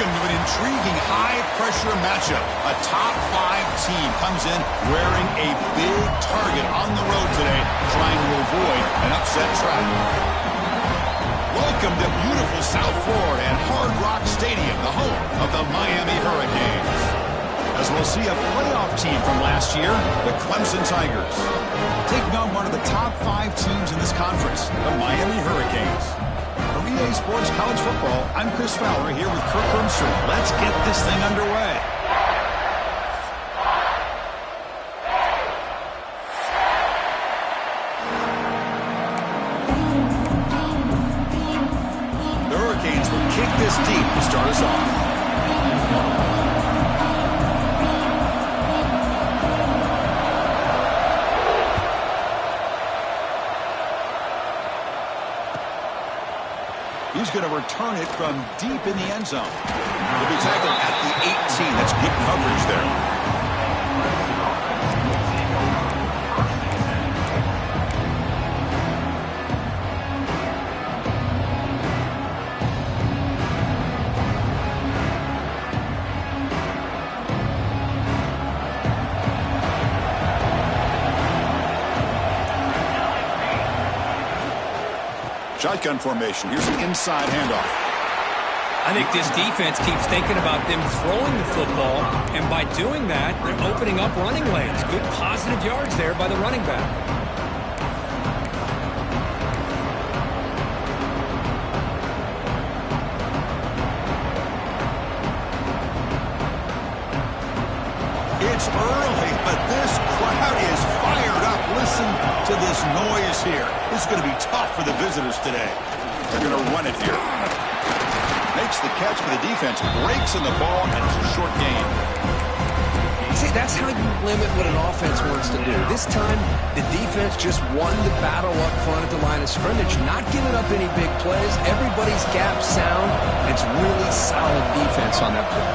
Welcome to an intriguing high-pressure matchup. A top-5 team comes in wearing a big target on the road today, trying to avoid an upset trap. Welcome to beautiful South Florida and Hard Rock Stadium, the home of the Miami Hurricanes. As we'll see a playoff team from last year, the Clemson Tigers, taking on one of the top 5 teams in this conference, the Miami Hurricanes. For EA Sports College Football, I'm Chris Fowler here with Kirk Hermstrom. Let's get this thing underway. The Hurricanes will kick this deep to start us off. He's going to return it from deep in the end zone. He'll be tackled at the 18. That's good coverage there. Shotgun formation. Here's an inside handoff. I think this defense keeps thinking about them throwing the football, and by doing that, they're opening up running lanes. Good positive yards there by the running back. It's early, but this crowd is fired up. Listen to this noise here. This is going to be tough for the visitors today. They're going to run it here. Makes the catch for the defense. Breaks in the ball, and it's a short gain. See, that's how you limit what an offense wants to do. This time, the defense just won the battle up front at the line of scrimmage, not giving up any big plays. Everybody's gap sound. It's really solid defense on that play.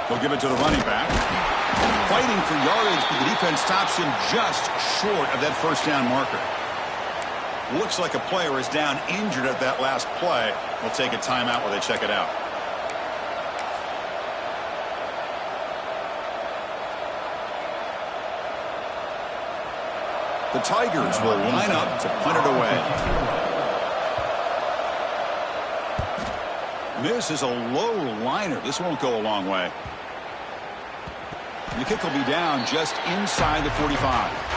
They'll give it to the running back. Fighting for yardage, but the defense stops him just short of that first down marker. Looks like a player is down injured at that last play. We'll take a timeout while they check it out. The Tigers will line up to punt it away. This is a low liner. This won't go a long way. The kick will be down just inside the 45.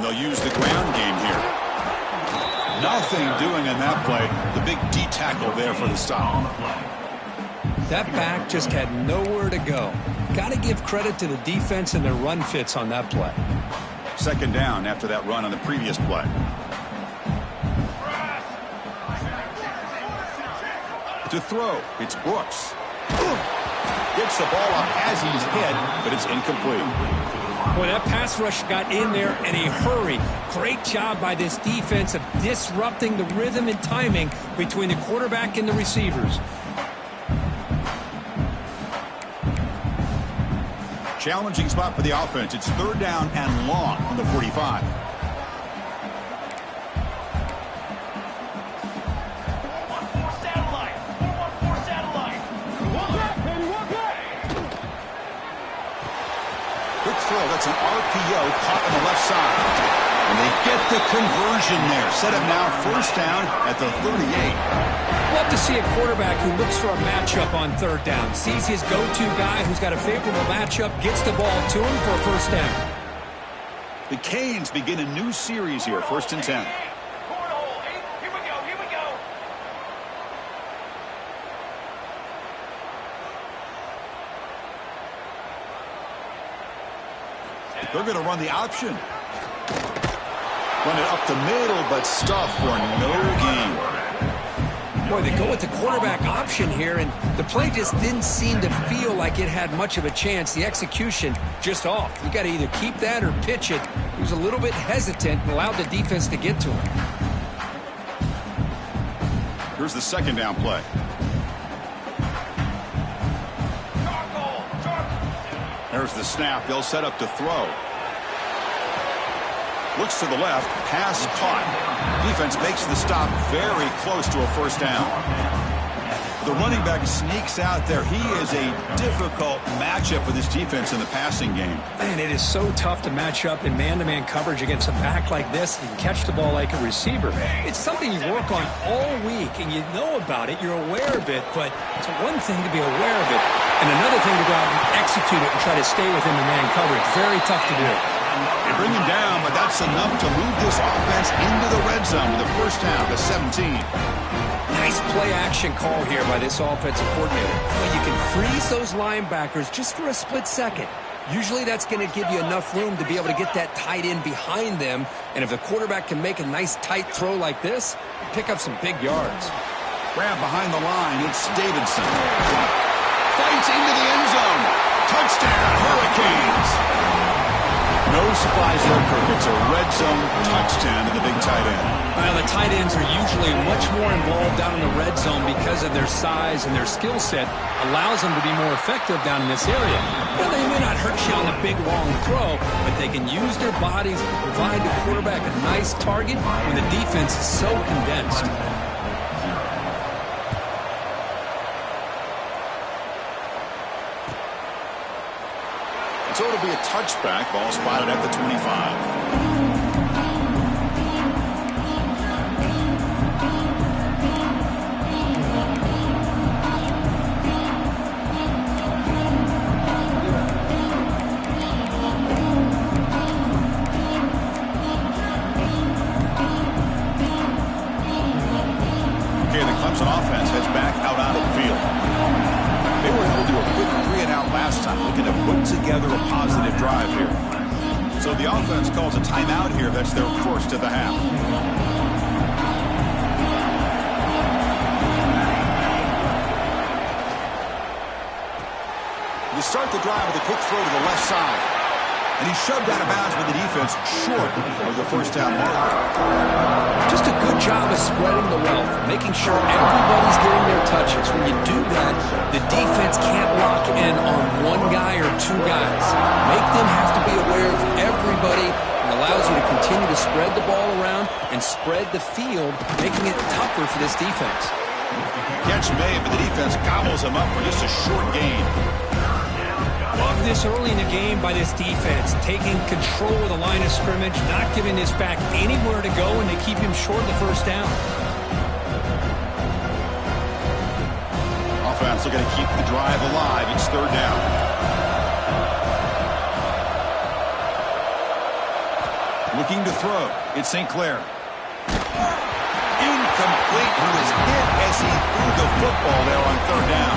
They'll use the ground game here. Nothing doing in that play. The big D tackle there for the stop. That back just had nowhere to go. Got to give credit to the defense and their run fits on that play. Second down after that run on the previous play. To throw, it's Brooks. Gets the ball up as he's hit, but it's incomplete. Boy, that pass rush got in there in a hurry. Great job by this defense of disrupting the rhythm and timing between the quarterback and the receivers. Challenging spot for the offense. It's third down and long on the 45. That's an RPO caught on the left side. And they get the conversion there. Set up now first down at the 38. Love to see a quarterback who looks for a matchup on third down. Sees his go-to guy who's got a favorable matchup, gets the ball to him for a first down. The Canes begin a new series here, 1st and 10. They're going to run the option. Run it up the middle, but stuffed for no gain. Boy, they go with the quarterback option here, and the play just didn't seem to feel like it had much of a chance. The execution just off. You got to either keep that or pitch it. He was a little bit hesitant and allowed the defense to get to him. Here's the second down play. There's the snap. They'll set up to throw. Looks to the left. Pass caught. Defense makes the stop very close to a first down. The running back sneaks out there. He is a difficult matchup for this defense in the passing game. Man, it is so tough to match up in man-to-man coverage against a back like this and catch the ball like a receiver. It's something you work on all week, and you know about it. You're aware of it, but it's one thing to be aware of it, and another thing to go out and execute it and try to stay within the man coverage. Very tough to do. They bring him down, but that's enough to move this offense into the red zone with a first down to 17. Nice play-action call here by this offensive coordinator. Well, you can freeze those linebackers just for a split second. Usually that's going to give you enough room to be able to get that tight end behind them. And if the quarterback can make a nice tight throw like this, pick up some big yards. Grab behind the line. It's Davidson. Fights into the end zone. Touchdown, Hurricanes. No surprise there, Kirk. It's a red zone touchdown to the big tight end. Well, the tight ends are usually much more involved down in the red zone because of their size and their skill set allows them to be more effective down in this area. Well, they may not hurt you on the big, long throw, but they can use their bodies to provide the quarterback a nice target when the defense is so condensed. So it'll be a touchback. Ball spotted at the 25. Okay, the Clemson offense heads back out onto the field. They were able to do a quick 3-and-out last time, looking to put together a positive drive here. So the offense calls a timeout here. That's their first of the half. You start the drive with a quick throw to the left side. And he shoved out of bounds with the defense short of the first down mark. Just a good job of spreading the wealth, making sure everybody's getting their touches. When you do that, the defense can't lock in on one guy or two guys. Make them have to be aware of everybody and allows you to continue to spread the ball around and spread the field, making it tougher for this defense. Catch made, but the defense gobbles him up for just a short gain. Love this early in the game by this defense, taking control of the line of scrimmage, not giving this back anywhere to go, and they keep him short of the first down. Offense looking to keep the drive alive. It's third down. Looking to throw. It's St. Clair. Incomplete. He was hit as he threw the football there on third down.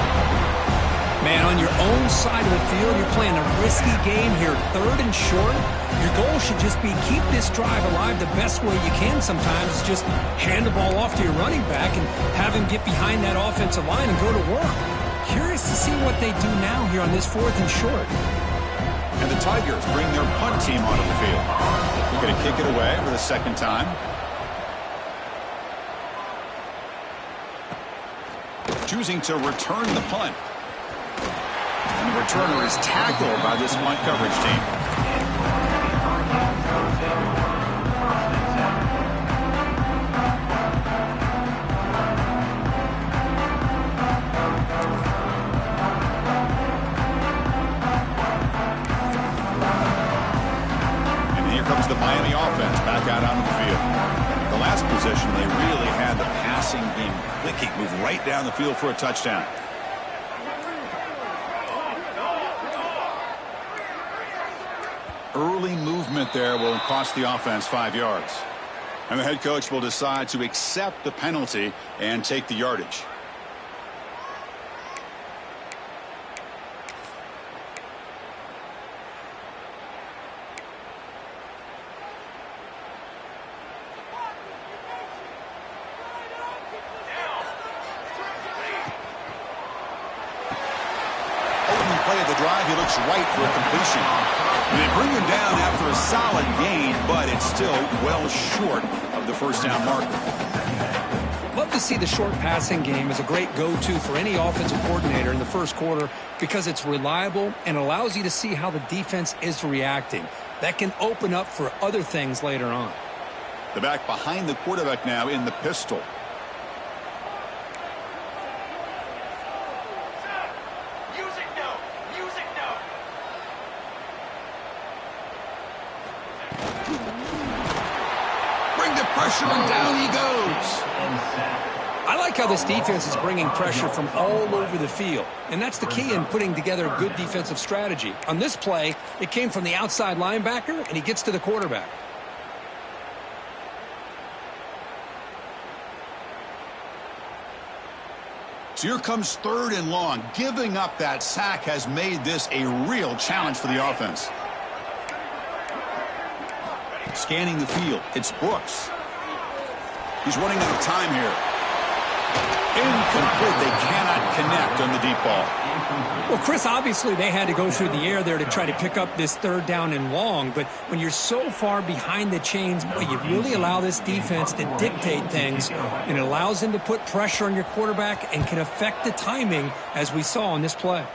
Man, on your own side of the field, you're playing a risky game here. Third and short. Your goal should just be keep this drive alive the best way you can sometimes. Just hand the ball off to your running back and have him get behind that offensive line and go to work. Curious to see what they do now here on this fourth and short. And the Tigers bring their punt team onto the field. They're going to kick it away for the second time. Choosing to return the punt. And the returner is tackled by this punt coverage team. And here comes the Miami offense back out onto the field. The last possession, they really had the passing game clicking, move right down the field for a touchdown. Early movement there will cost the offense 5 yards. And the head coach will decide to accept the penalty and take the yardage. play of the drive, he looks right for a completion. And they bring him down after a solid gain, but it's still well short of the first down marker. Love to see the short passing game as a great go-to for any offensive coordinator in the first quarter because it's reliable and allows you to see how the defense is reacting. That can open up for other things later on. The back behind the quarterback now in the pistol. Bring the pressure and down he goes. I like how this defense is bringing pressure from all over the field, and that's the key in putting together a good defensive strategy. On this play, it came from the outside linebacker, and he gets to the quarterback. So here comes 3rd and long. Giving up that sack has made this a real challenge for the offense. Scanning the field. It's Brooks. He's running out of time here. Incomplete. They cannot connect on the deep ball. Well, Chris, obviously they had to go through the air there to try to pick up this 3rd down and long, but when you're so far behind the chains, boy, you really allow this defense to dictate things, and it allows them to put pressure on your quarterback and can affect the timing, as we saw on this play.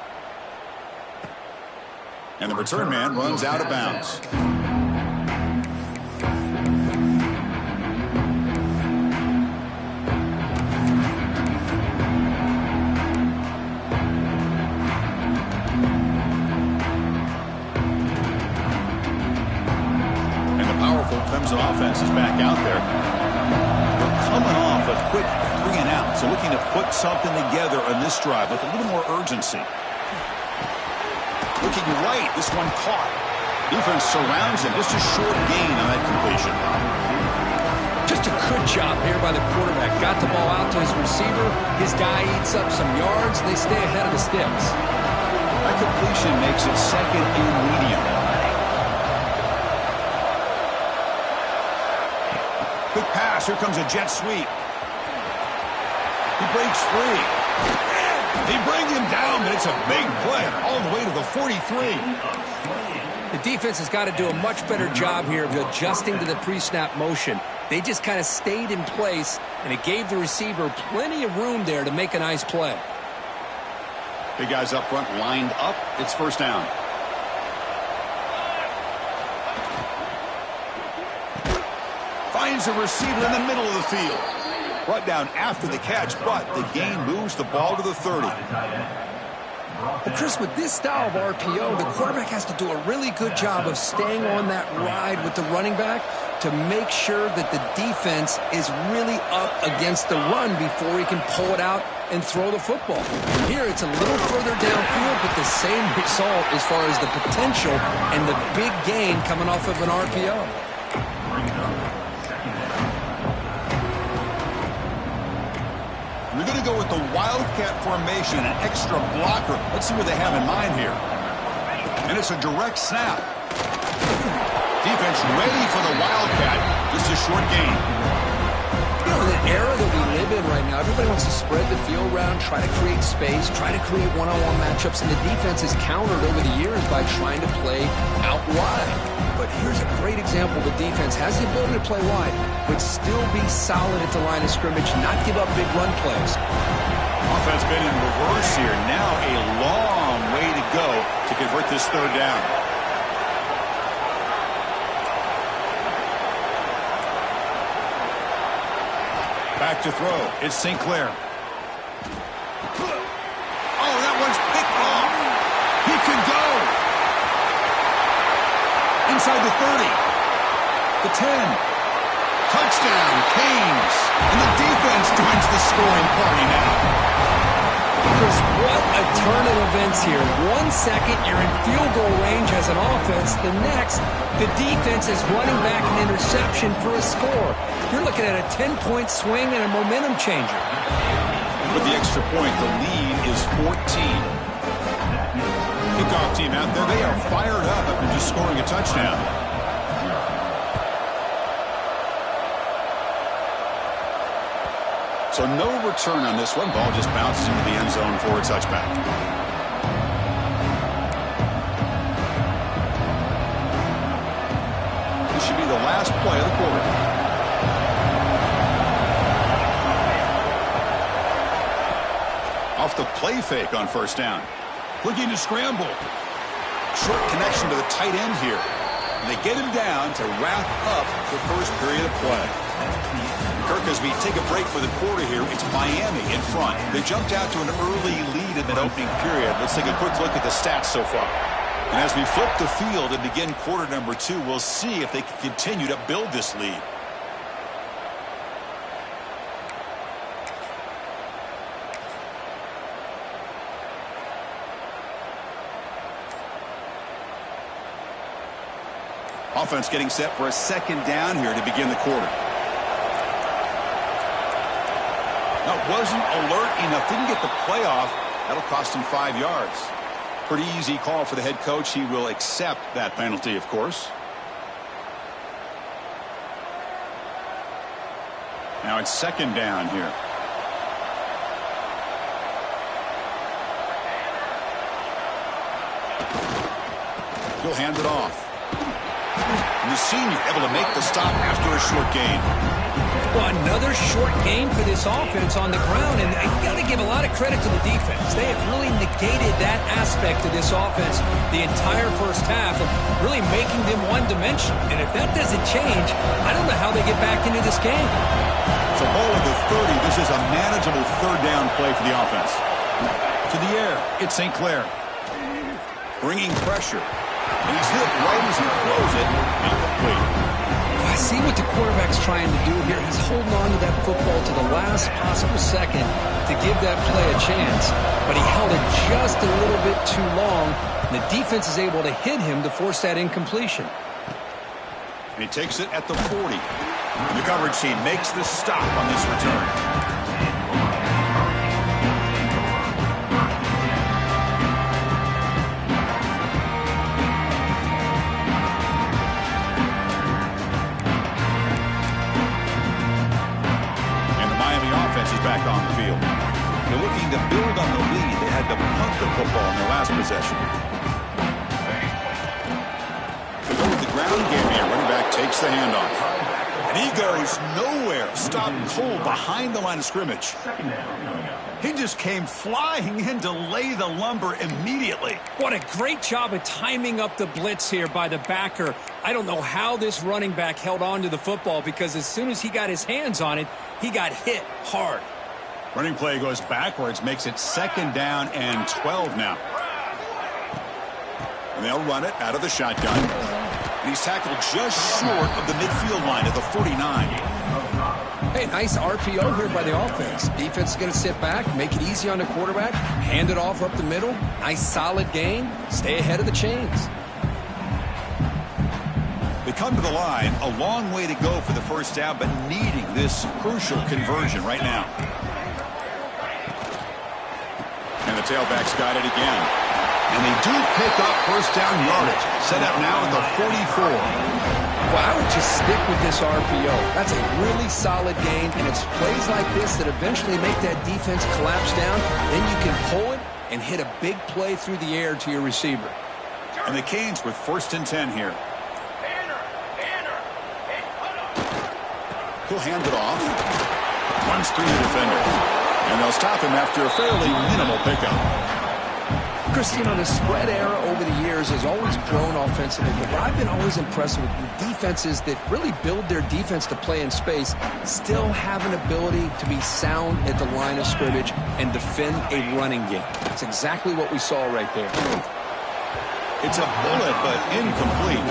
And the return man runs out of bounds. Clemson offense is back out there. They're coming off a quick 3-and-out, so looking to put something together on this drive with a little more urgency. Looking right, this one caught. Defense surrounds him. Just a short gain on that completion. Just a good job here by the quarterback. Got the ball out to his receiver. His guy eats up some yards. They stay ahead of the sticks. That completion makes it 2nd and medium. Good pass. Here comes a jet sweep. He breaks free. They bring him down, but it's a big play all the way to the 43. The defense has got to do a much better job here of adjusting to the pre-snap motion. They just kind of stayed in place, and it gave the receiver plenty of room there to make a nice play. Big guys up front lined up. It's first down. Finds a receiver in the middle of the field. Brought down after the catch, but the gain moves the ball to the 30. Well, Chris, with this style of RPO, the quarterback has to do a really good job of staying on that ride with the running back to make sure that the defense is really up against the run before he can pull it out and throw the football. Here, it's a little further downfield, but the same result as far as the potential and the big gain coming off of an RPO. We're going to go with the Wildcat formation, an extra blocker. Let's see what they have in mind here. And it's a direct snap. Defense ready for the Wildcat. Just a short gain. You know, in the era that we live in right now, everybody wants to spread the field around, try to create space, try to create one-on-one matchups, and the defense has countered over the years by trying to play out wide. But here's a great example. The defense has the ability to play wide, but still be solid at the line of scrimmage, not give up big run plays. Offense been in reverse here. Now a long way to go to convert this 3rd down. Back to throw. It's St. Clair. Oh, that one's picked off. He could go. Inside the 30. The 10. Touchdown, Canes. And the defense joins the scoring party now. Chris, what a turn of events here. 1 second, you're in field goal range as an offense. The next, the defense is running back an interception for a score. You're looking at a 10-point swing and a momentum changer. With the extra point, the lead is 14. Kickoff team out there, they are fired up after just scoring a touchdown. So no return on this one. Ball just bounces into the end zone for a touchback. the last play of the quarter. Off the play fake on first down. Looking to scramble. Short connection to the tight end here. And they get him down to wrap up the first period of play. Kirk, as we take a break for the quarter here, it's Miami in front. They jumped out to an early lead in that opening period. Let's take a quick look at the stats so far. And as we flip the field and begin quarter number 2, we'll see if they can continue to build this lead. Offense getting set for a second down here to begin the quarter. That wasn't alert enough. Didn't get the play off. That'll cost him 5 yards. Pretty easy call for the head coach. He will accept that penalty, of course. Now it's second down here. He'll hand it off. And the senior able to make the stop after a short gain. Well, another short game for this offense on the ground, and you got to give a lot of credit to the defense. They have really negated that aspect of this offense the entire first half, of really making them one-dimensional. And if that doesn't change, I don't know how they get back into this game. So ball at the 30. This is a manageable third down play for the offense. To the air, it's St. Clair. Bringing pressure. And he's hit right as he throws it. Incomplete. I see what the quarterback's trying to do here. He's holding on to that football to the last possible second to give that play a chance. But he held it just a little bit too long. And the defense is able to hit him to force that incompletion. And he takes it at the 40. And the coverage team makes the stop on this return. Back on the field. They're looking to build on the lead. They had to punt the football in their last possession. To go with the ground game here, running back takes the handoff. And he goes nowhere. Stopped cold behind the line of scrimmage. He just came flying in to lay the lumber immediately. What a great job of timing up the blitz here by the backer. I don't know how this running back held on to the football, because as soon as he got his hands on it, he got hit hard. Running play goes backwards, makes it second down and 12 now. And they'll run it out of the shotgun. And he's tackled just short of the midfield line at the 49. Hey, nice RPO here by the offense. Defense is going to sit back, make it easy on the quarterback, hand it off up the middle. Nice solid gain. Stay ahead of the chains. They come to the line, a long way to go for the first down, but needing this crucial conversion right now. And the tailback's got it again. And they do pick up first down yardage. Set up now at the 44. Well, I would just stick with this RPO. That's a really solid gain, and it's plays like this that eventually make that defense collapse down. Then you can pull it and hit a big play through the air to your receiver. And the Canes with first and 10 here. He'll hand it off. Runs through the defender. And they'll stop him after a fairly minimal pickup. Chris, you know, the spread era over the years has always grown offensively, but I've been always impressed with defenses that really build their defense to play in space, still have an ability to be sound at the line of scrimmage and defend a running game. That's exactly what we saw right there. It's a bullet, but incomplete.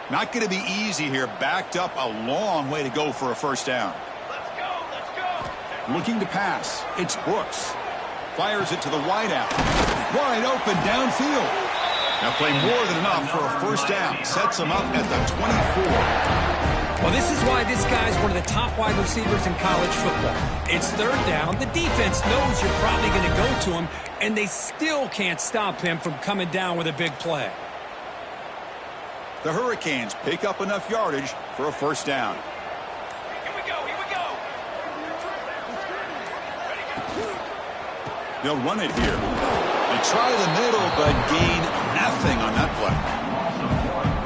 Not going to be easy here. Backed up a long way to go for a first down. Let's go. Looking to pass. It's Brooks. Fires it to the wideout. Wide open downfield. Now play more than enough for a first down. Sets him up at the 24. Well, this is why this guy's one of the top wide receivers in college football. It's third down. The defense knows you're probably going to go to him, and they still can't stop him from coming down with a big play. The Hurricanes pick up enough yardage for a first down. Here we go, here we go. They'll run it here. They try the middle, but gain nothing on that play.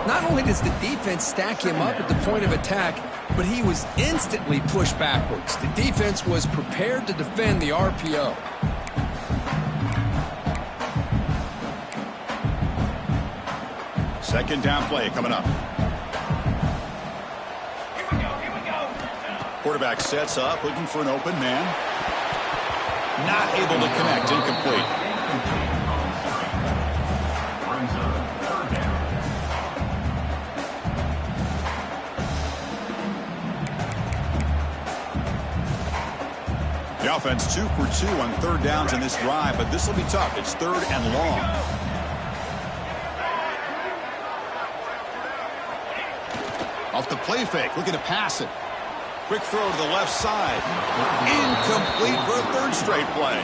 Not only does the defense stack him up at the point of attack, but he was instantly pushed backwards. The defense was prepared to defend the RPO. Second down play coming up. Here we go, here we go. Quarterback sets up, looking for an open man. Not able to connect, incomplete. The offense 2 for 2 on third downs in this drive, but this will be tough. It's third and long. Off the play fake, looking to pass it. Quick throw to the left side. Incomplete for a third straight play.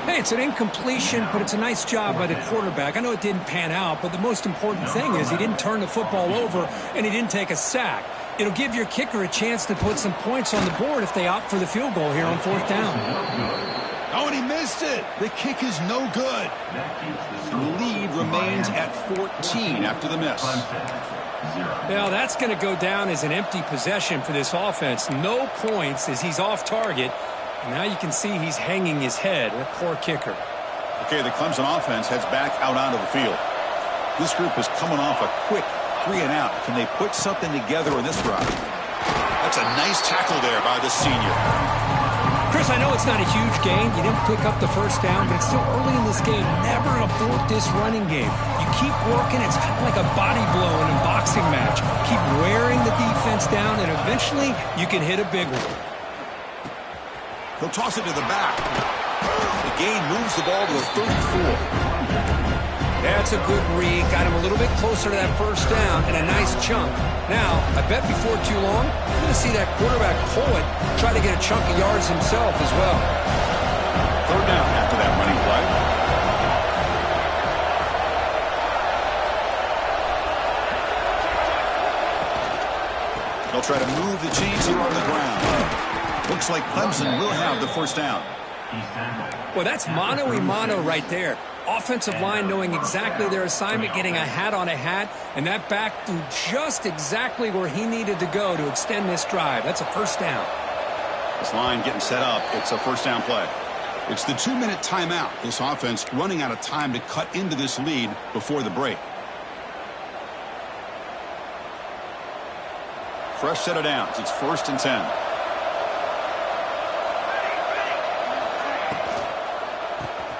Hey, it's an incompletion, but it's a nice job by the quarterback. I know it didn't pan out, but the most important thing is he didn't turn the football over and he didn't take a sack. It'll give your kicker a chance to put some points on the board if they opt for the field goal here on fourth down. Oh, and he missed it. The kick is no good. The lead remains at 14 after the miss. Well, that's going to go down as an empty possession for this offense. No points as he's off target. And now you can see he's hanging his head. A poor kicker. Okay, the Clemson offense heads back out onto the field. This group is coming off a quick 3 and out. Can they put something together in this drive? That's a nice tackle there by the senior. Chris, I know it's not a huge gain. You didn't pick up the first down, but it's still early in this game. Never abort this running game. You keep working. It's kind of like a body blow in a boxing match. Keep wearing the defense down, and eventually you can hit a big one. He'll toss it to the back. The gain moves the ball to the 34. That's a good read. Got him a little bit closer to that first down and a nice chunk. Now, I bet before too long, you're going to see that quarterback pull it, try to get a chunk of yards himself as well. Third down after that running play. They'll try to move the chains here on the ground. Looks like Clemson will have the first down. Well, that's mano-a-mano right there. Offensive line knowing exactly their assignment, getting a hat on a hat, and that back threw just exactly where he needed to go to extend this drive. That's a first down. This line getting set up. It's a first down play. It's the 2-minute timeout. This offense running out of time to cut into this lead before the break. Fresh set of downs. It's 1st and 10.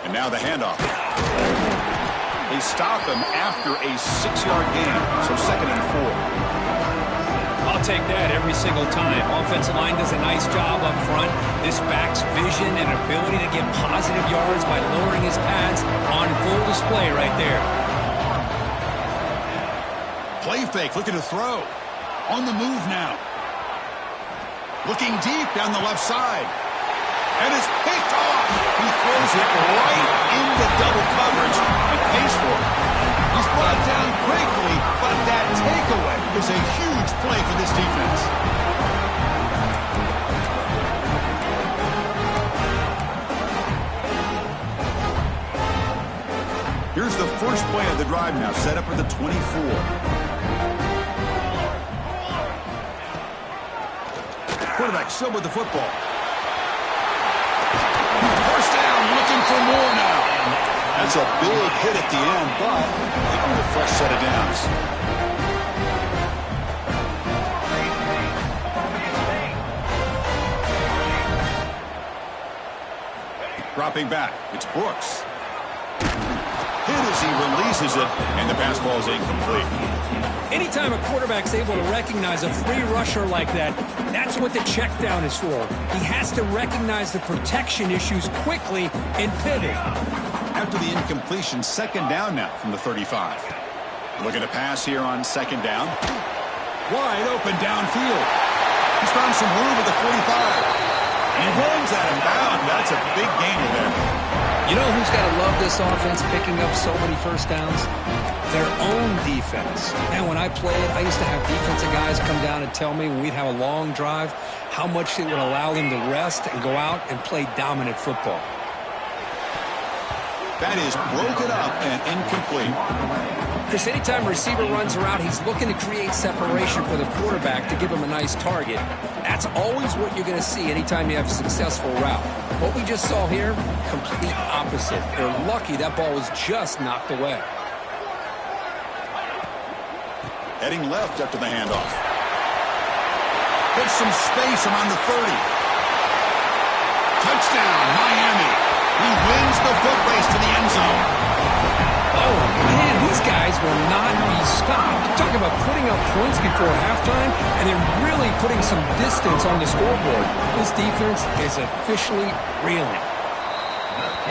And now the handoff. They stop him after a 6-yard gain, so 2nd and 4. I'll take that every single time. Offensive line does a nice job up front. This back's vision and ability to get positive yards by lowering his pads on full display right there. Play fake, looking to throw. On the move now. Looking deep down the left side. And it's picked off. He throws it right into double coverage and pays for it. He's brought down quickly, but that takeaway is a huge play for this defense. Here's the first play of the drive now, set up at the 24. Quarterback still with the football. First down, looking for more now. That's a big hit at the end, but looking for a fresh set of downs. Dropping back, it's Brooks. Hit as he releases it, and the pass ball is incomplete. Anytime a quarterback's able to recognize a free rusher like that, that's what the check down is for. He has to recognize the protection issues quickly and pivot. After the incompletion, 2nd down now from the 35. Looking to pass here on 2nd down. Wide open downfield. He's found some room at the 45. He runs out of bounds. That's a big gainer there. You know who's got to love this offense picking up so many first downs? Their own defense. Man, when I played, I used to have defensive guys come down and tell me when we'd have a long drive how much it would allow them to rest and go out and play dominant football. That is broken up and incomplete. Chris, anytime a receiver runs around, he's looking to create separation for the quarterback to give him a nice target. That's always what you're going to see anytime you have a successful route. What we just saw here, complete opposite. They're lucky that ball was just knocked away. Heading left after the handoff. Gets some space around the 30. Touchdown, Miami. He wins the foot race to the end zone. Oh, man, these guys will not be stopped. Talk about putting up points before halftime, and they're really putting some distance on the scoreboard. This defense is officially reeling.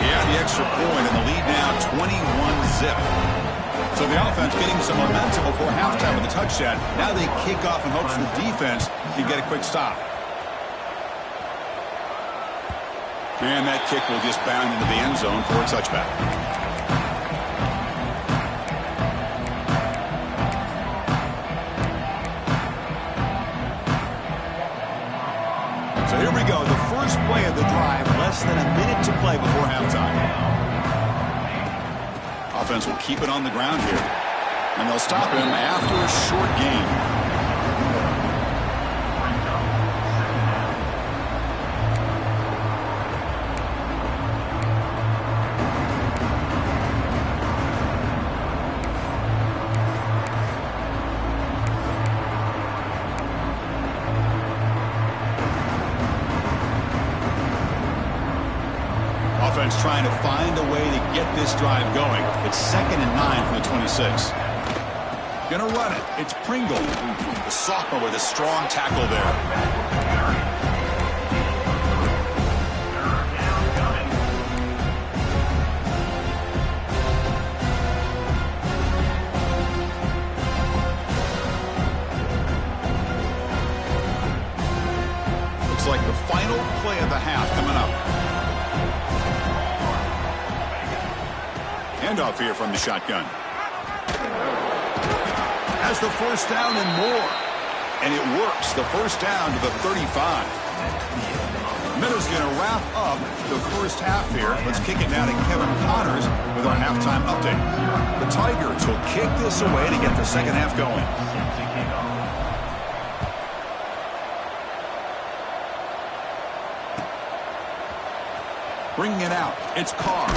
Yeah, the extra point, and the lead now 21-zip. So the offense getting some momentum before halftime with a touchdown. Now they kick off in hopes the defense can get a quick stop. And that kick will just bound into the end zone for a touchback. So here we go, the first play of the drive, less than a minute to play before halftime. Offense will keep it on the ground here. And they'll stop him after a short gain. Offense trying to find a way to get this drive going. It's 2nd and 9 from the 26. Gonna run it. It's Pringle. The sophomore with a strong tackle there. Looks like the final play of the half coming up. Handoff here from the shotgun. Has the first down and more. And it works. The first down to the 35. Miller's going to wrap up the first half here. Let's kick it down to Kevin Connors with our halftime update. The Tigers will kick this away to get the second half going. Bringing it out. It's Carr.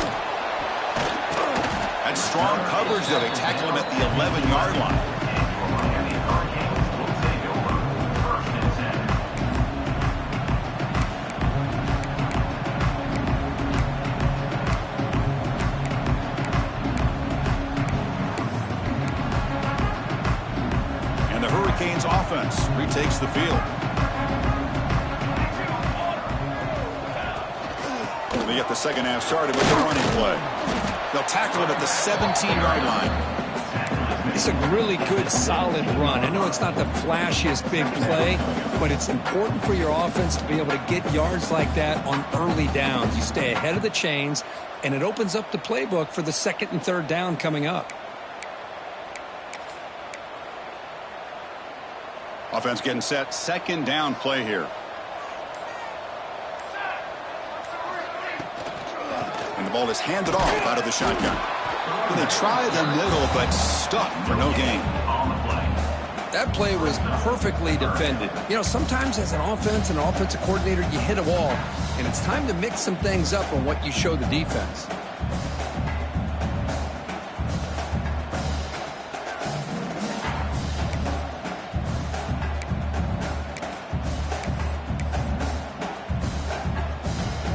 That's strong coverage, though. They tackle him at the 11-yard line. And the Hurricanes offense retakes the field. They get the second half started with the running play. They'll tackle him at the 17-yard line. It's a really good, solid run. I know it's not the flashiest big play, but it's important for your offense to be able to get yards like that on early downs. You stay ahead of the chains, and it opens up the playbook for the second and third down coming up. Offense getting set. Second down play here. And the ball is handed off out of the shotgun. And they try the middle, but stuffed for no gain. That play was perfectly defended. You know, sometimes as an offense and an offensive coordinator, you hit a wall, and it's time to mix some things up on what you show the defense.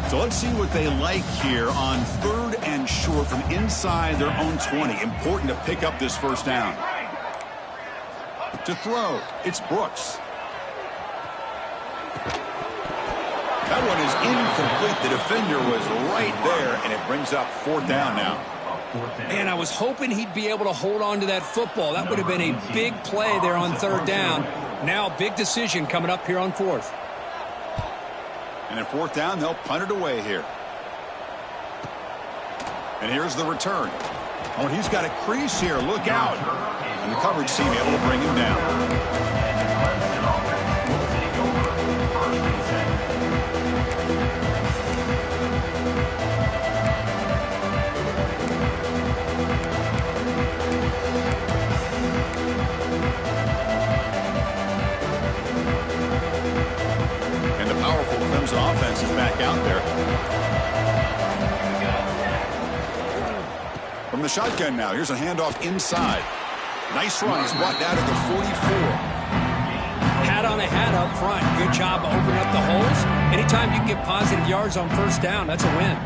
So let's see what they like here on 3rd and short from inside their own 20. Important to pick up this first down. To throw, it's Brooks. That one is incomplete. The defender was right there, and it brings up 4th down now. And I was hoping he'd be able to hold on to that football. That would have been a big play there on third down. Now, big decision coming up here on fourth. And at fourth down, they'll punt it away here. And here's the return. Oh, he's got a crease here. Look out. And the coverage team able to bring him down. Clemson offense is back out there. From the shotgun now. Here's a handoff inside. Nice run. He's brought down to the 44. Hat on a hat up front. Good job opening up the holes. Anytime you can get positive yards on first down, that's a win.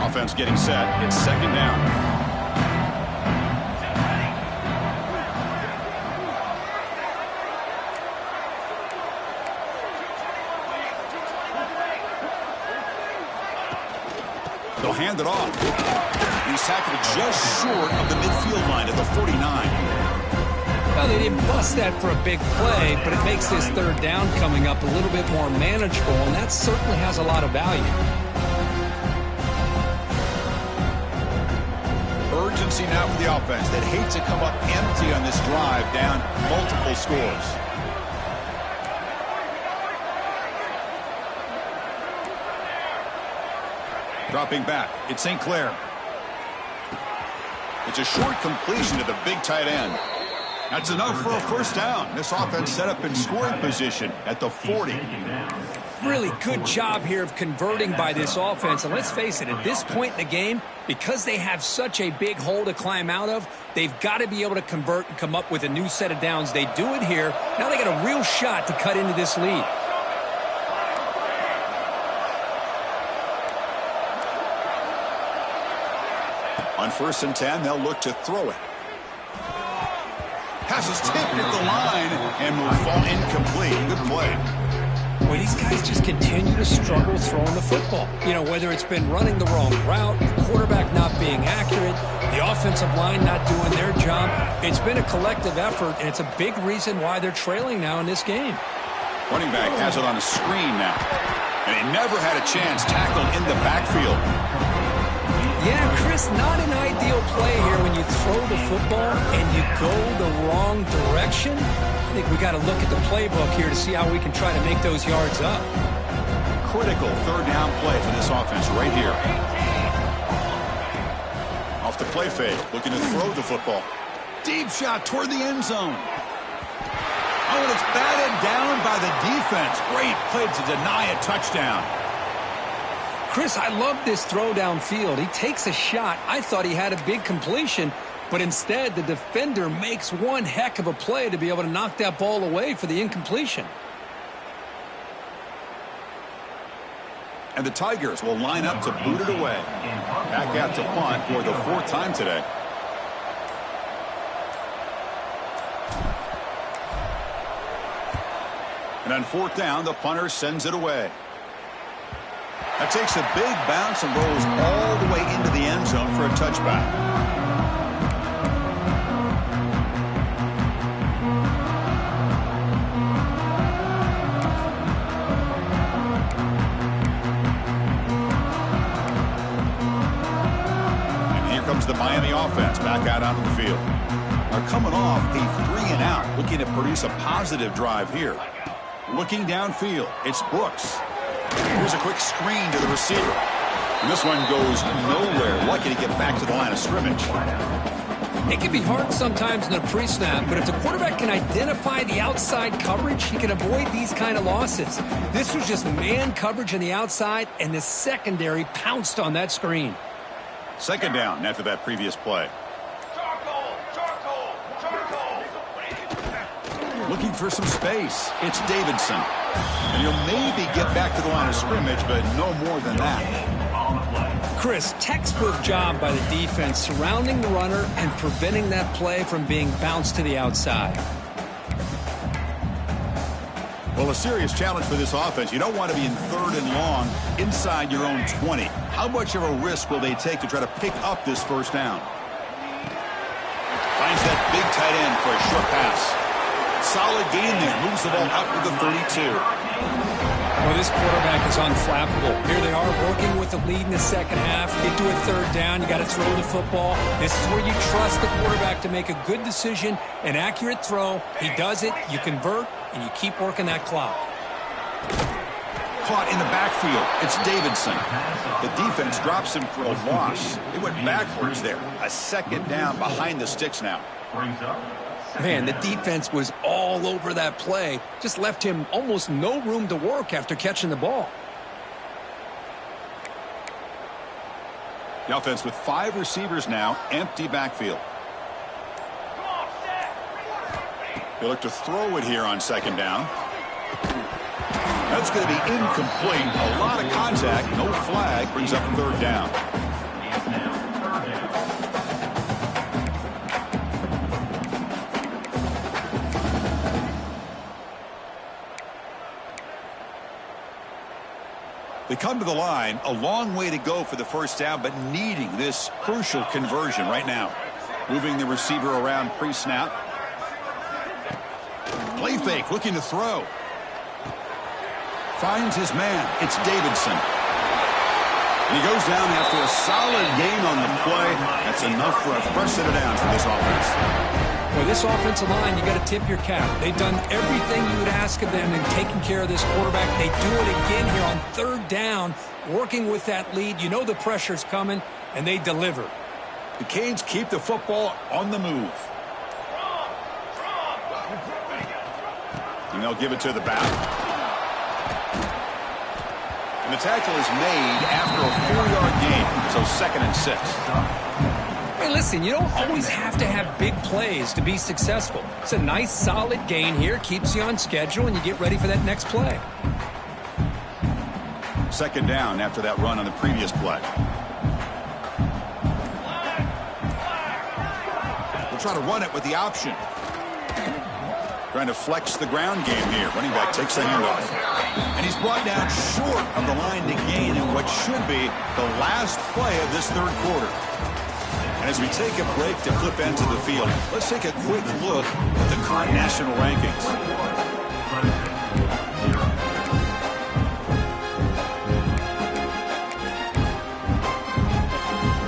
Offense getting set. It's second down. They'll hand it off. He's tackled just short of the midfield line at the 49. Well, they didn't bust that for a big play, but it makes this third down coming up a little bit more manageable, and that certainly has a lot of value. Urgency now for the offense that hates to come up empty on this drive, down multiple scores. Dropping back, it's St. Clair. It's a short completion to the big tight end. That's enough for a first down. This offense set up in scoring position at the 40. Really good job here of converting by this offense. And let's face it, at this point in the game, because they have such a big hole to climb out of, they've got to be able to convert and come up with a new set of downs. They do it here. Now they got a real shot to cut into this lead. On 1st and 10, they'll look to throw it. Pass is tipped at the line and will fall incomplete. Good play. Boy, these guys just continue to struggle throwing the football. You know, whether it's been running the wrong route, the quarterback not being accurate, the offensive line not doing their job. It's been a collective effort, and it's a big reason why they're trailing now in this game. Running back has it on a screen now. And he never had a chance tackled in the backfield. Yeah, Chris, not an ideal play here when you throw the football and you go the wrong direction. I think we got to look at the playbook here to see how we can try to make those yards up. Critical third down play for this offense right here. Off the play fake, looking to throw the football. Deep shot toward the end zone. Oh, and it's batted down by the defense. Great play to deny a touchdown. Chris, I love this throw downfield. He takes a shot. I thought he had a big completion, but instead the defender makes one heck of a play to be able to knock that ball away for the incompletion. And the Tigers will line up to boot it away. Back out to punt for the 4th time today. And on 4th down, the punter sends it away. That takes a big bounce and rolls all the way into the end zone for a touchback. And here comes the Miami offense back out onto the field. They're coming off a 3-and-out, looking to produce a positive drive here. Looking downfield, it's Brooks. Here's a quick screen to the receiver. And this one goes nowhere. Lucky to get back to the line of scrimmage. It can be hard sometimes in a pre-snap, but if the quarterback can identify the outside coverage, he can avoid these kind of losses. This was just man coverage on the outside, and the secondary pounced on that screen. Second down after that previous play. Looking for some space. It's Davidson. And he'll maybe get back to the line of scrimmage, but no more than that. Chris, textbook job by the defense surrounding the runner and preventing that play from being bounced to the outside. Well, a serious challenge for this offense. You don't want to be in 3rd and long inside your own 20. How much of a risk will they take to try to pick up this first down? Finds that big tight end for a short pass. Solid gain there. Moves the ball out to the 32. Well, this quarterback is unflappable. Here they are working with the lead in the second half. Get to a 3rd down. You got to throw the football. This is where you trust the quarterback to make a good decision, an accurate throw. He does it, you convert, and you keep working that clock. Caught in the backfield. It's Davidson. The defense drops him for a loss. They went backwards there. A 2nd down behind the sticks now. Man, the defense was all over that play. Just left him almost no room to work after catching the ball. The offense with 5 receivers now, empty backfield. They look to throw it here on 2nd down. That's going to be incomplete. A lot of contact, no flag, brings up 3rd down. They come to the line, a long way to go for the first down, but needing this crucial conversion right now. Moving the receiver around pre-snap. Play fake, looking to throw. Finds his man. It's Davidson. And he goes down after a solid gain on the play. That's enough for a fresh set of downs for this offense. Well, this offensive line, you got to tip your cap. They've done everything you would ask of them in taking care of this quarterback. They do it again here on 3rd down, working with that lead. You know the pressure's coming, and they deliver. The Canes keep the football on the move. And they'll give it to the back. And the tackle is made after a 4-yard gain, so 2nd and 6. Hey, listen, you don't always have to have big plays to be successful. It's a nice, solid gain here. Keeps you on schedule, and you get ready for that next play. 2nd down after that run on the previous play. We'll try to run it with the option. Trying to flex the ground game here. Running back takes the handoff. And he's brought down short of the line to gain in what should be the last play of this 3rd quarter. And as we take a break to flip into the field, let's take a quick look at the current national rankings.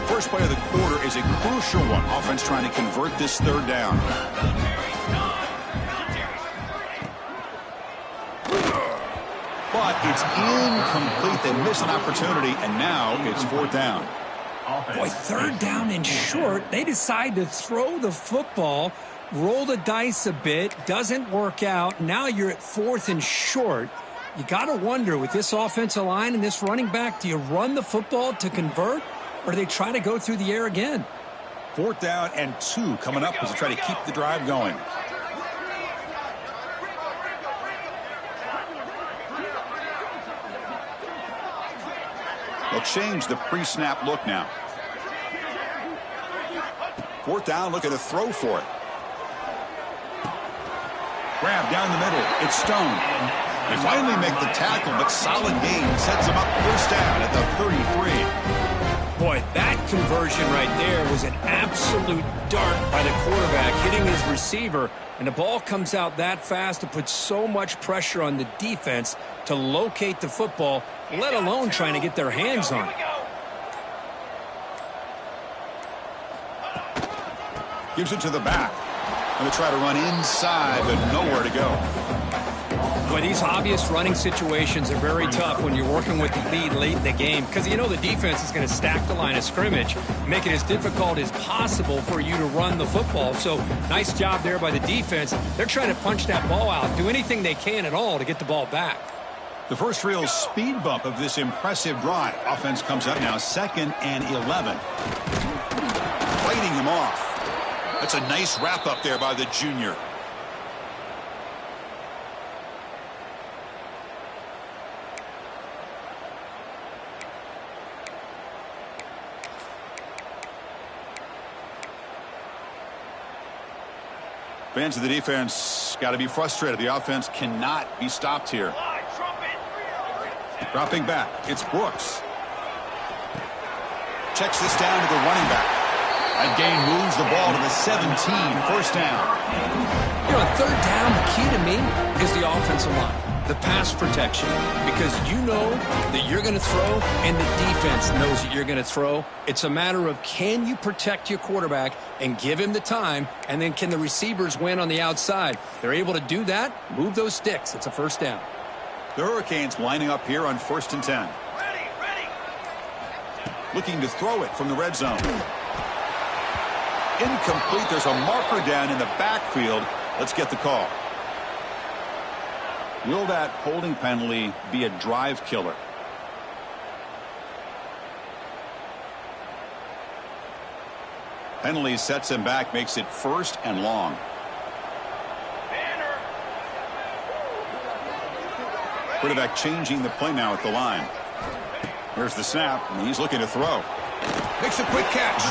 First play of the quarter is a crucial one. Offense trying to convert this 3rd down. But it's incomplete. They miss an opportunity, and now it's 4th down. Boy, 3rd down and short. They decide to throw the football, roll the dice a bit, doesn't work out. Now you're at 4th and short. You got to wonder, with this offensive line and this running back, do you run the football to convert, or do they try to go through the air again? 4th down and 2 coming up as they try to keep the drive going. They'll change the pre-snap look now. 4th down, looking to throw for it. Grab down the middle. It's Stone. They finally make the tackle, but solid gain sets them up 1st down at the 33. Boy, that conversion right there was an absolute dart by the quarterback, hitting his receiver, and the ball comes out that fast to put so much pressure on the defense to locate the football, let alone trying to get their hands on it. Gives it to the back. And they try to run inside, but nowhere to go. Boy, these obvious running situations are very tough when you're working with the lead late in the game, because you know the defense is going to stack the line of scrimmage, make it as difficult as possible for you to run the football. So nice job there by the defense. They're trying to punch that ball out, do anything they can at all to get the ball back. The first real speed bump of this impressive drive. Offense comes up now 2nd and 11. Fighting him off. That's a nice wrap up there by the junior. Fans of the defense got to be frustrated. The offense cannot be stopped here. Dropping back, it's Brooks. Checks this down to the running back. That gain moves the ball to the 17, first down. You know, on third down, the key to me is the offensive line, the pass protection, because you know that you're going to throw and the defense knows that you're going to throw. It's a matter of can you protect your quarterback and give him the time, and then can the receivers win on the outside? They're able to do that, move those sticks. It's a first down. The Hurricanes lining up here on 1st and 10. Ready. Looking to throw it from the red zone. Incomplete. There's a marker down in the backfield. Let's get the call. Will that holding penalty be a drive killer? Penalty sets him back, makes it 1st and long. Quarterback changing the play now at the line. Here's the snap, and he's looking to throw. Makes a quick catch.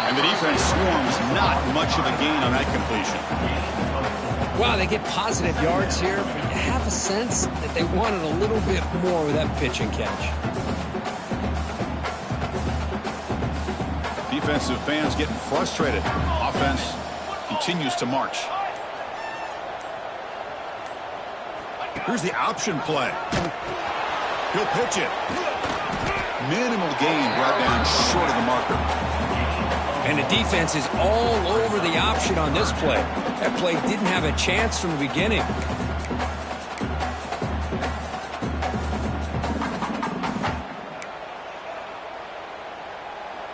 And the defense swarms. Not much of a gain on that completion. Wow, they get positive yards here, but you have a sense that they wanted a little bit more with that pitch and catch. Defensive fans getting frustrated. Offense continues to march. Here's the option play. He'll pitch it. Minimal gain, brought down short of the marker. And the defense is all over the option on this play. That play didn't have a chance from the beginning.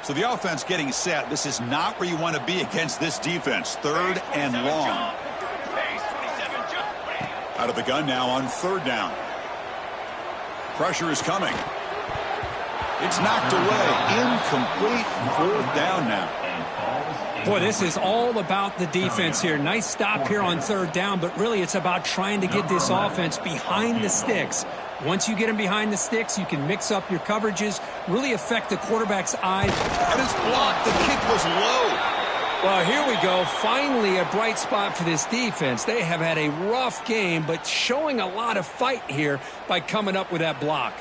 So the offense getting set. This is not where you want to be against this defense. 3rd and long. Out of the gun now on 3rd down. Pressure is coming. It's knocked away. Incomplete. 4th down now. Boy, this is all about the defense here. Nice stop here on 3rd down, but really it's about trying to get this offense behind the sticks. Once you get them behind the sticks, you can mix up your coverages, really affect the quarterback's eye. And it's blocked. The kick was low. Well, here we go. Finally, a bright spot for this defense. They have had a rough game, but showing a lot of fight here by coming up with that block.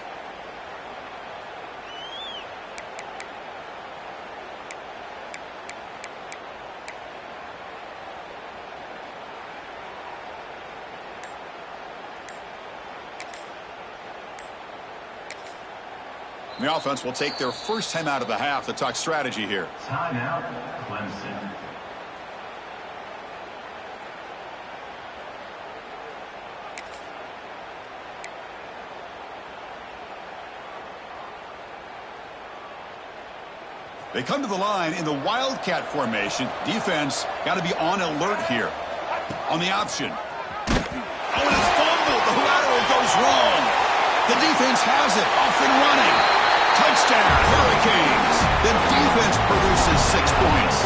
The offense will take their first time out of the half to talk strategy here. Timeout, Clemson. They come to the line in the Wildcat formation. Defense got to be on alert here. On the option. Oh, and it's fumbled. The lateral goes wrong. The defense has it. Off and running. Touchdown, Hurricanes. The defense produces 6 points.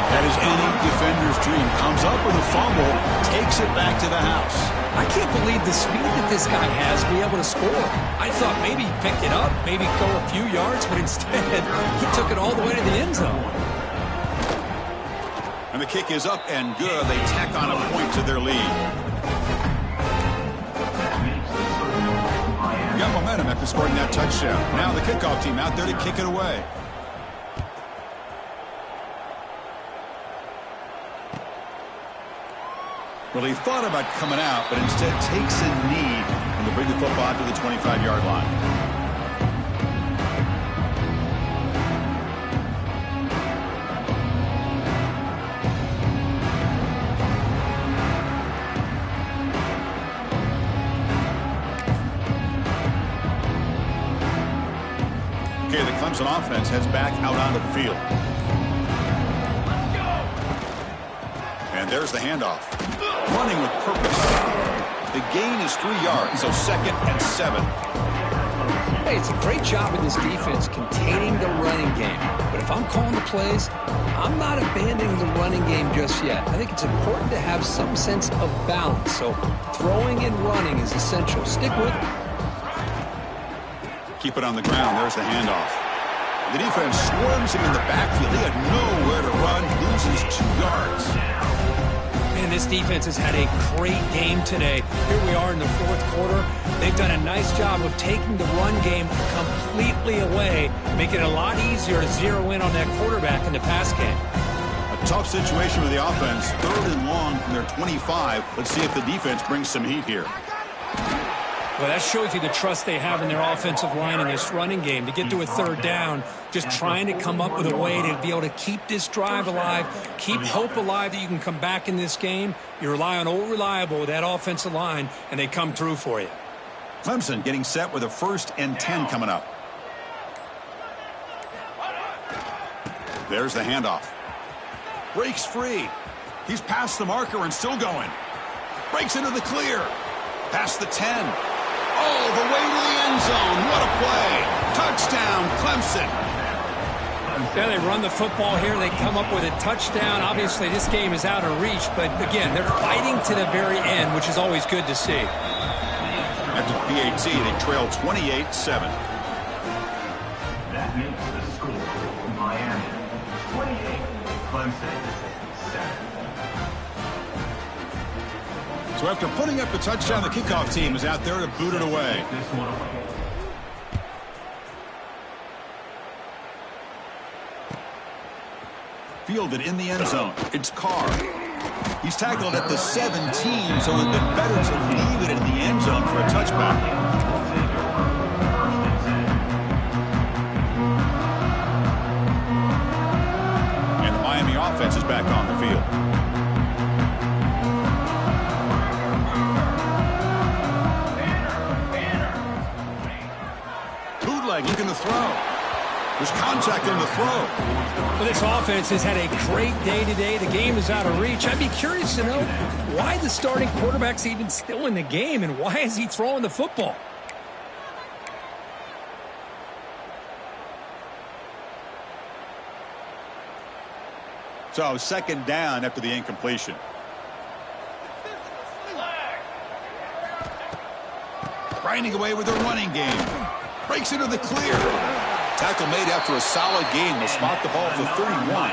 That is any defender's dream. Comes up with a fumble, takes it back to the house. I can't believe the speed that this guy has to be able to score. I thought maybe he picked it up, maybe go a few yards, but instead he took it all the way to the end zone. And the kick is up and good. They tack on a point to their lead. Got momentum after scoring that touchdown. Now the kickoff team out there to kick it away. Well, he thought about coming out, but instead takes a knee and to bring the football to the 25-yard line. Okay, the Clemson offense heads back out onto the field. And there's the handoff. Running with purpose. The gain is 3 yards, so 2nd and 7. Hey, it's a great job of this defense containing the running game. But if I'm calling the plays, I'm not abandoning the running game just yet. I think it's important to have some sense of balance. So throwing and running is essential. Stick with it. Keep it on the ground. There's the handoff. The defense swarms him in the backfield. He had nowhere to run. Loses 2 yards. this defense has had a great game today. Here we are in the fourth quarter. They've done a nice job of taking the run game completely away, making it a lot easier to zero in on that quarterback in the pass game. A tough situation with the offense. 3rd and long from their 25. Let's see if the defense brings some heat here. Well, that shows you the trust they have in their offensive line in this running game. To get to a 3rd down, just trying to come up with a way to be able to keep this drive alive, keep hope alive that you can come back in this game. You rely on old reliable with that offensive line, and they come through for you. Clemson getting set with a 1st and 10 coming up. There's the handoff. Breaks free. He's past the marker and still going. Breaks into the clear. Past the 10. All the way to the end zone. What a play. Touchdown, Clemson. Yeah, they run the football here. They come up with a touchdown. Obviously, this game is out of reach, but again, they're fighting to the very end, which is always good to see. After the PAT, they trail 28-7. That makes the score Miami 28, Clemson 7. So after putting up the touchdown, the kickoff team is out there to boot it away. This one away. Fielded in the end zone. It's Carr. He's tackled at the 17, so it'd been better to leave it in the end zone for a touchback. And the Miami offense is back on the field. Bootleg looking to throw. There's contact on the throw. Well, this offense has had a great day today. The game is out of reach. I'd be curious to know why the starting quarterback's even still in the game and why is he throwing the football? So 2nd down after the incompletion. Grinding away with the running game. Breaks into the clear. Tackle made after a solid game. They'll spot the ball for 31.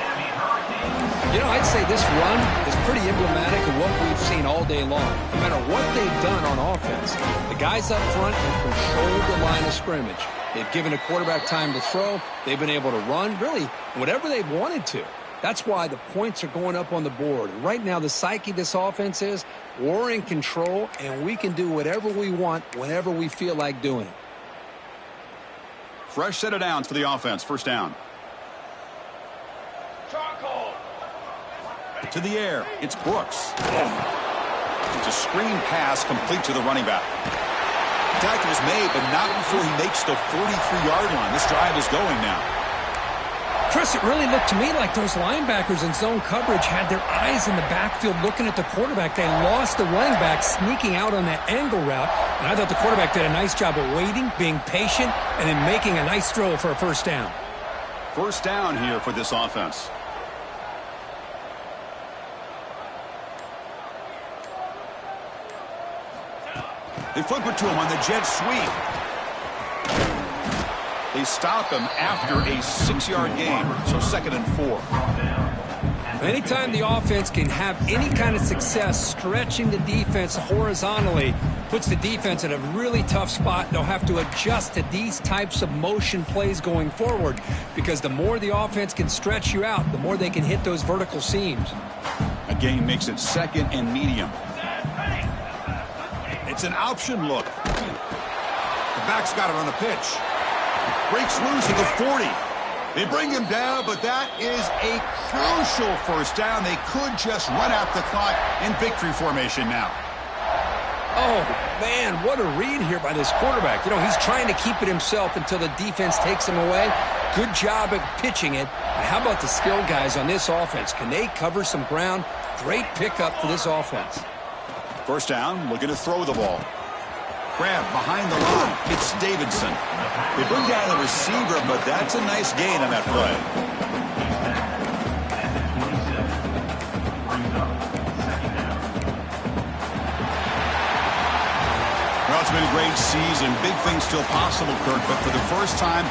You know, I'd say this run is pretty emblematic of what we've seen all day long. No matter what they've done on offense, the guys up front have controlled the line of scrimmage. They've given a quarterback time to throw. They've been able to run, really, whatever they've wanted to. That's why the points are going up on the board. Right now, the psyche of this offense is we're in control, and we can do whatever we want whenever we feel like doing it. Fresh set of downs for the offense. 1st down. To the air. It's Brooks. It's a screen pass complete to the running back. Tackle is made, but not before he makes the 43-yard line. This drive is going now. Chris, it really looked to me like those linebackers in zone coverage had their eyes in the backfield looking at the quarterback. They lost the running back sneaking out on that angle route. And I thought the quarterback did a nice job of waiting, being patient, and then making a nice throw for a 1st down. 1st down here for this offense. They flip it to him on the jet sweep. They stop him after a 6-yard gain, so 2nd and 4. Anytime the offense can have any kind of success stretching the defense horizontally, puts the defense in a really tough spot. They'll have to adjust to these types of motion plays going forward because the more the offense can stretch you out, the more they can hit those vertical seams. A gain makes it 2nd and medium. It's an option look. The back's got it on the pitch. Breaks loose at the 40. They bring him down, but that is a crucial 1st down. They could just run out the clock in victory formation now. Oh, man, what a read here by this quarterback. You know, he's trying to keep it himself until the defense takes him away. Good job of pitching it. But how about the skill guys on this offense? Can they cover some ground? Great pickup for this offense. 1st down, looking to throw the ball. Grab behind the line. It's Davidson. They bring down the receiver, but that's a nice gain on that play. Well, it's been a great season. Big things still possible, Kirk, but for the first time